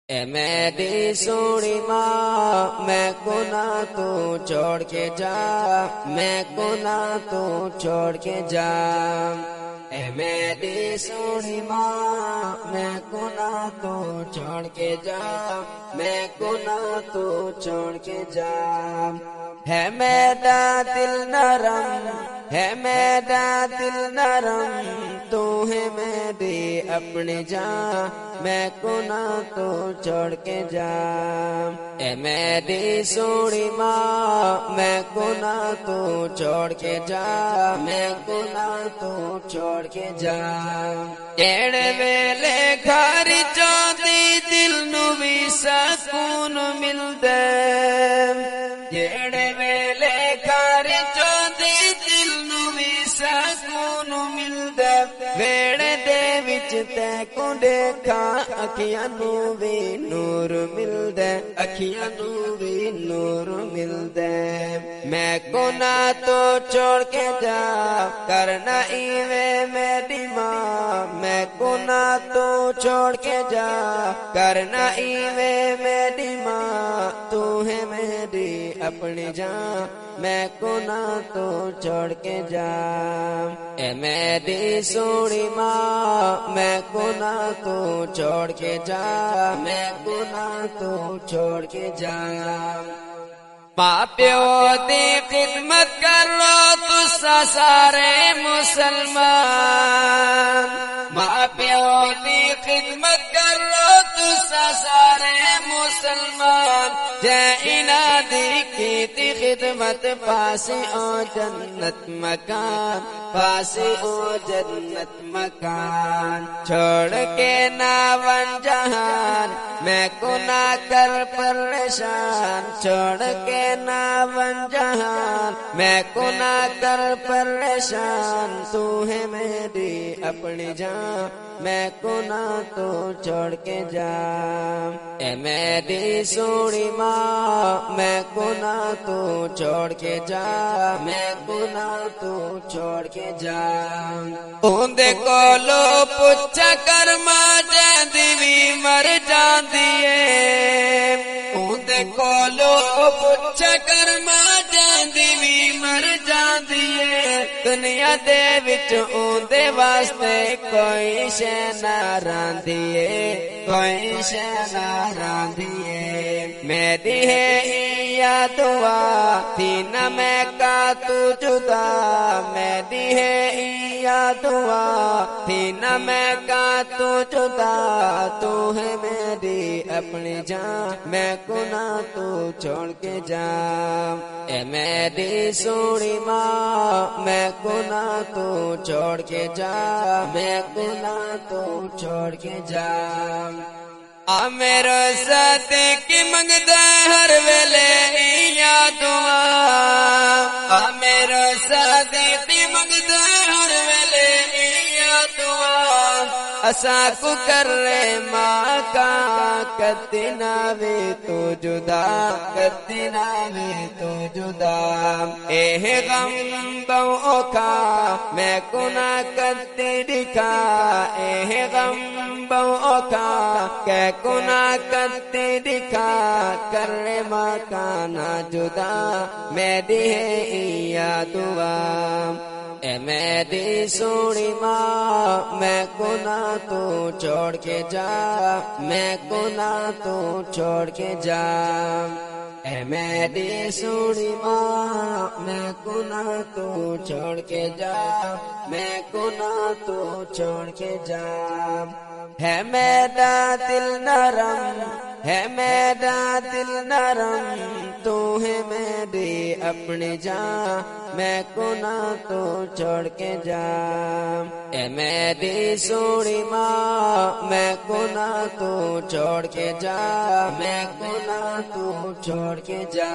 ए मेरी सोनी माँ, मैं को ना तू छोड़ के जा, मैं को ना तू छोड़ के जा। ए मेरी सोनी माँ, मैं को ना तू छोड़ के जा, मैं को ना तू छोड़ के जा। है मेरा दिल नरम, है मेरा दिल नरम, तू है मेरी अपनी जान, मैं को ना तो छोड़ के जा। ए मेरी सोनी माँ, मैं को ना तो छोड़ के जा, मैं को ना तो छोड़ के जा। एड़े वेले घर चौंदी दिल नू भी सकून मिलदे, एड़े वेले घर चौंदी दिल नू भी सकून मिलदे। वेड़े दे विच तैको देखा अखियां नू भी नूर मिलदे, अखियां नू भी नूर मिलदे। मैं को ना तो छोड़ के जा, करना इवे मेरी माँ, मैं को ना तो छोड़ के जा, करना इवे मेरी माँ, तू है मेरी अपनी जान, मैं को ना तो छोड़ के जा। ए मेरी सोनी माँ, मैं को ना तो छोड़ के जा, मैं को ना तो छोड़ के जा। माँ प्यो दी खिदमत कर लो तुसा सारे मुसलमान, माँ प्यो दी खिदमत कर लो तुसा सारे मुसलमान। जय इना दी की खिदमत पास ओ जन्नत मकान, पास ओ जन्नत मकान। छोड़ के ना वन जहान, मैं को ना कर परेशान, छोड़ के ना वन जहान, मैं को ना कर परेशान। तू है मेरी अपनी जान, मैं को ना तो छोड़ के जा। ए मेरी सोनी माँ, मैं को ना तो छोड़ के जा, मैं को ना तो छोड़ के जा। उन्दे कोलो पुछा कर माँ जैंदी भी मर जांदी है, उन्दे कोलो पुछा कर माँ जैंदी भी मर जांदी है। दुनिया दे विच उन्दे वास्ते कोई शै ना रांदी है, कोई शै ना रांदी है। मेरी है या दुआ थी न मैं का तू जुदा, मेरी है या दुआ थी न मैं का तू जुदा। तू है मेरी अपनी जान, मैं को ना तू छोड़ के जा। ए मेरी सोनी माँ, मैं को ना तू छोड़ के जा, मैं को ना तू छोड़ के जा। आ मेरो साथ की मंगदा हर वेले या दुआ, आ मेरो साथ की मंगदा हर वेले या दुआ। असा को कर रे माँ का कदी ना वे तो जुदा, कदी ना वे तो जुदा। एह गम बहु का मैं को ना कदी दिखा, एह गम बहु का कै को ना कदी दिखा। कर रे माँ का ना जुदा, मेरी है या दुआ। ए मेरी सोनी माँ, मैं को ना तो छोड़ के जा, मैं को ना तो छोड़ के जा। ए मेरी सोनी माँ, मैं को ना तो छोड़ के जा, मैं को ना तो छोड़ के जा। है मेरा दिल नरम, है मेरा दिल नरम, तू है मेरी अपनी जान, मैं को ना तो छोड़ के जा। ए मेरी सोनी माँ, मैं को ना तो छोड़ के जा, मैं को ना तो छोड़ के जा।